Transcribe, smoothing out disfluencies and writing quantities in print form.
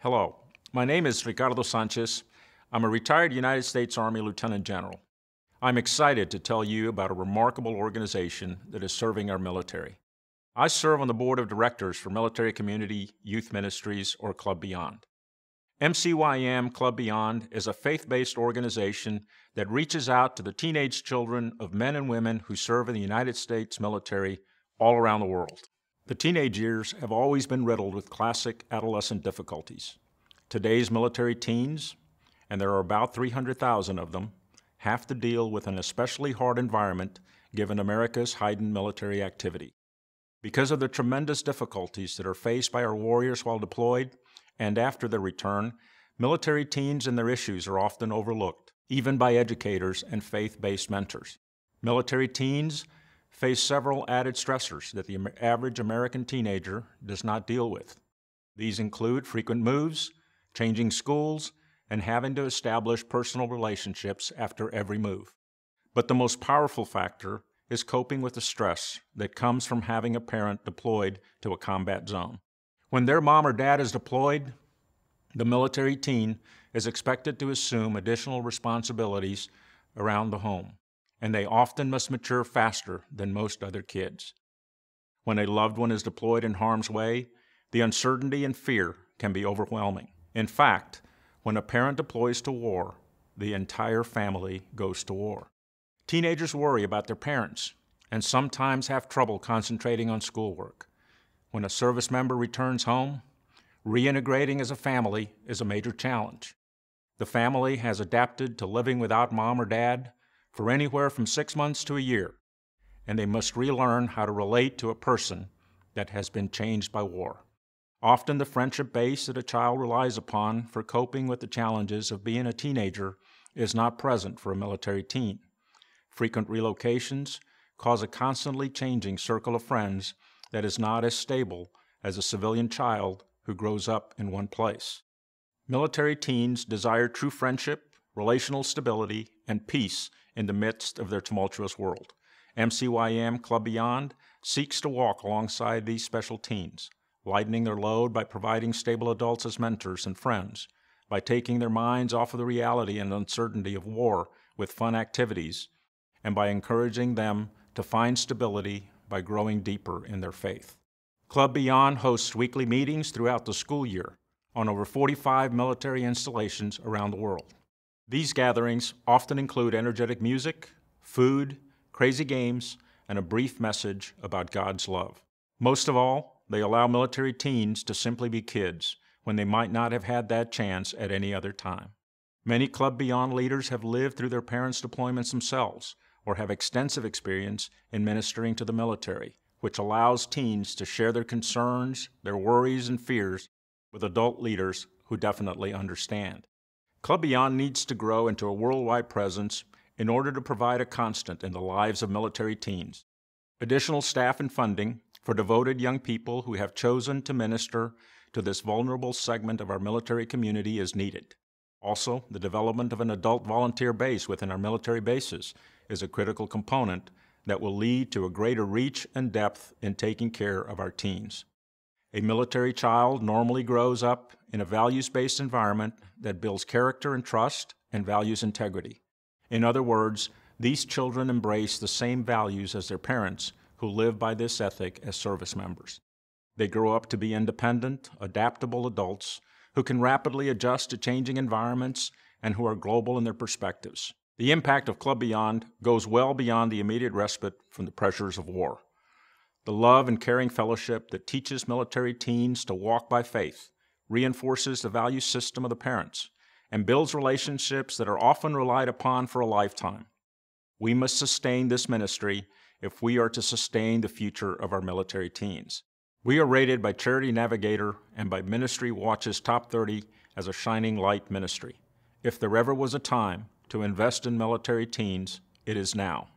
Hello, my name is Ricardo Sanchez. I'm a retired United States Army Lieutenant General. I'm excited to tell you about a remarkable organization that is serving our military. I serve on the board of directors for Military Community Youth Ministries, or Club Beyond. MCYM Club Beyond is a faith-based organization that reaches out to the teenage children of men and women who serve in the United States military all around the world. The teenage years have always been riddled with classic adolescent difficulties. Today's military teens, and there are about 300,000 of them, have to deal with an especially hard environment given America's heightened military activity. Because of the tremendous difficulties that are faced by our warriors while deployed and after their return, military teens and their issues are often overlooked, even by educators and faith-based mentors. Military teens face several added stressors that the average American teenager does not deal with. These include frequent moves, changing schools, and having to establish personal relationships after every move. But the most powerful factor is coping with the stress that comes from having a parent deployed to a combat zone. When their mom or dad is deployed, the military teen is expected to assume additional responsibilities around the home, and they often must mature faster than most other kids. When a loved one is deployed in harm's way, the uncertainty and fear can be overwhelming. In fact, when a parent deploys to war, the entire family goes to war. Teenagers worry about their parents and sometimes have trouble concentrating on schoolwork. When a service member returns home, reintegrating as a family is a major challenge. The family has adapted to living without mom or dad for anywhere from 6 months to a year, and they must relearn how to relate to a person that has been changed by war. Often the friendship base that a child relies upon for coping with the challenges of being a teenager is not present for a military teen. Frequent relocations cause a constantly changing circle of friends that is not as stable as a civilian child who grows up in one place. Military teens desire true friendship, relational stability, and peace in the midst of their tumultuous world. MCYM Club Beyond seeks to walk alongside these special teens, lightening their load by providing stable adults as mentors and friends, by taking their minds off of the reality and uncertainty of war with fun activities, and by encouraging them to find stability by growing deeper in their faith. Club Beyond hosts weekly meetings throughout the school year on over 45 military installations around the world. These gatherings often include energetic music, food, crazy games, and a brief message about God's love. Most of all, they allow military teens to simply be kids when they might not have had that chance at any other time. Many Club Beyond leaders have lived through their parents' deployments themselves or have extensive experience in ministering to the military, which allows teens to share their concerns, their worries, and fears with adult leaders who definitely understand. Club Beyond needs to grow into a worldwide presence in order to provide a constant in the lives of military teens. Additional staff and funding for devoted young people who have chosen to minister to this vulnerable segment of our military community is needed. Also, the development of an adult volunteer base within our military bases is a critical component that will lead to a greater reach and depth in taking care of our teens. A military child normally grows up in a values-based environment that builds character and trust and values integrity. In other words, these children embrace the same values as their parents who live by this ethic as service members. They grow up to be independent, adaptable adults who can rapidly adjust to changing environments and who are global in their perspectives. The impact of Club Beyond goes well beyond the immediate respite from the pressures of war. The love and caring fellowship that teaches military teens to walk by faith reinforces the value system of the parents and builds relationships that are often relied upon for a lifetime. We must sustain this ministry if we are to sustain the future of our military teens. We are rated by Charity Navigator and by Ministry Watch's Top 30 as a shining light ministry. If there ever was a time to invest in military teens, it is now.